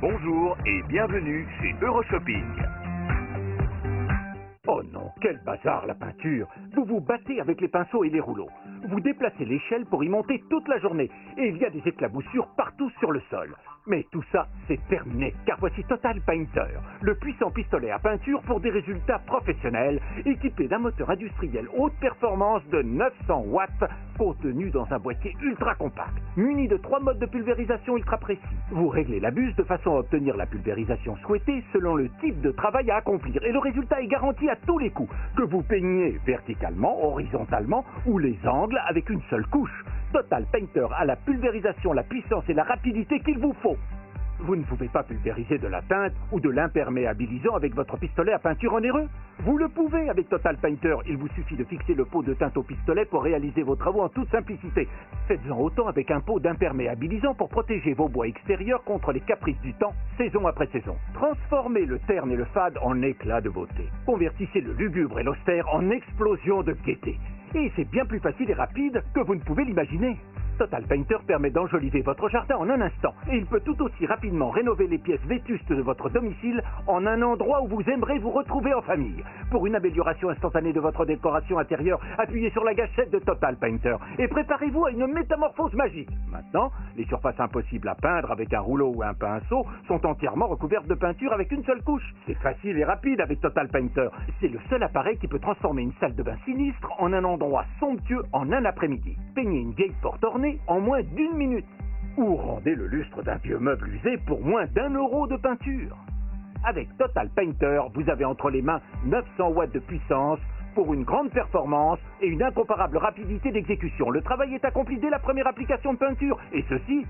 Bonjour et bienvenue chez Euroshopping. Oh non, quel bazar la peinture! Vous vous battez avec les pinceaux et les rouleaux. Vous déplacez l'échelle pour y monter toute la journée. Et il y a des éclaboussures partout sur le sol. Mais tout ça, c'est terminé, car voici Total Painter, le puissant pistolet à peinture pour des résultats professionnels, équipé d'un moteur industriel haute performance de 900 watts, contenu dans un boîtier ultra compact, muni de 3 modes de pulvérisation ultra précis. Vous réglez la buse de façon à obtenir la pulvérisation souhaitée selon le type de travail à accomplir, et le résultat est garanti à tous les coups, que vous peignez verticalement, horizontalement ou les angles avec une seule couche. Total Painter a la pulvérisation, la puissance et la rapidité qu'il vous faut. Vous ne pouvez pas pulvériser de la teinte ou de l'imperméabilisant avec votre pistolet à peinture onéreux. Vous le pouvez avec Total Painter. Il vous suffit de fixer le pot de teinte au pistolet pour réaliser vos travaux en toute simplicité. Faites-en autant avec un pot d'imperméabilisant pour protéger vos bois extérieurs contre les caprices du temps, saison après saison. Transformez le terne et le fade en éclat de beauté. Convertissez le lugubre et l'austère en explosion de gaieté. Et c'est bien plus facile et rapide que vous ne pouvez l'imaginer. Total Painter permet d'enjoliver votre jardin en un instant et il peut tout aussi rapidement rénover les pièces vétustes de votre domicile en un endroit où vous aimerez vous retrouver en famille. Pour une amélioration instantanée de votre décoration intérieure, appuyez sur la gâchette de Total Painter et préparez-vous à une métamorphose magique. Maintenant, les surfaces impossibles à peindre avec un rouleau ou un pinceau sont entièrement recouvertes de peinture avec une seule couche. C'est facile et rapide avec Total Painter. C'est le seul appareil qui peut transformer une salle de bain sinistre en un endroit somptueux en un après-midi. Peignez une vieille porte ornée en moins d'1 minute. Ou rendez le lustre d'un vieux meuble usé pour moins d'1 € de peinture. Avec Total Painter, vous avez entre les mains 900 watts de puissance pour une grande performance et une incomparable rapidité d'exécution. Le travail est accompli dès la première application de peinture, et ceci,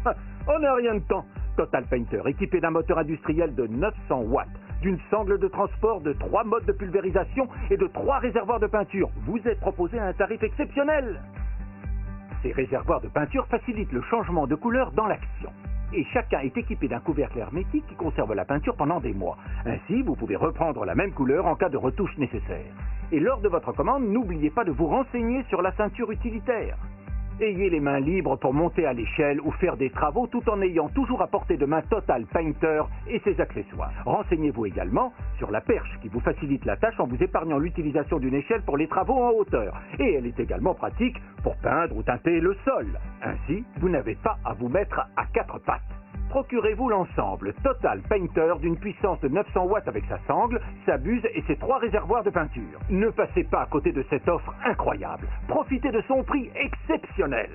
en un rien de temps. Total Painter, équipé d'un moteur industriel de 900 watts, d'une sangle de transport, de 3 modes de pulvérisation et de 3 réservoirs de peinture, vous est proposé à un tarif exceptionnel. Ces réservoirs de peinture facilitent le changement de couleur dans l'action. Et chacun est équipé d'un couvercle hermétique qui conserve la peinture pendant des mois. Ainsi, vous pouvez reprendre la même couleur en cas de retouche nécessaire. Et lors de votre commande, n'oubliez pas de vous renseigner sur la ceinture utilitaire. Ayez les mains libres pour monter à l'échelle ou faire des travaux tout en ayant toujours à portée de main Total Painter et ses accessoires. Renseignez-vous également sur la perche qui vous facilite la tâche en vous épargnant l'utilisation d'une échelle pour les travaux en hauteur. Et elle est également pratique pour peindre ou teinter le sol. Ainsi, vous n'avez pas à vous mettre à 4 pattes. Procurez-vous l'ensemble Total Painter d'une puissance de 900 watts avec sa sangle, sa buse et ses 3 réservoirs de peinture. Ne passez pas à côté de cette offre incroyable. Profitez de son prix exceptionnel.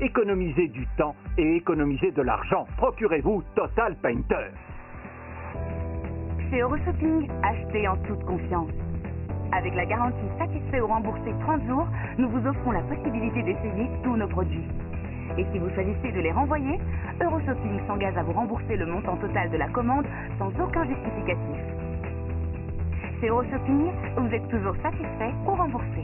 Économisez du temps et économisez de l'argent. Procurez-vous Total Painter. Chez Euroshopping, achetez en toute confiance. Avec la garantie satisfait ou remboursé 30 jours, nous vous offrons la possibilité d'essayer tous nos produits. Et si vous choisissez de les renvoyer, Euroshopping s'engage à vous rembourser le montant total de la commande sans aucun justificatif. Chez Euroshopping, vous êtes toujours satisfait ou remboursé.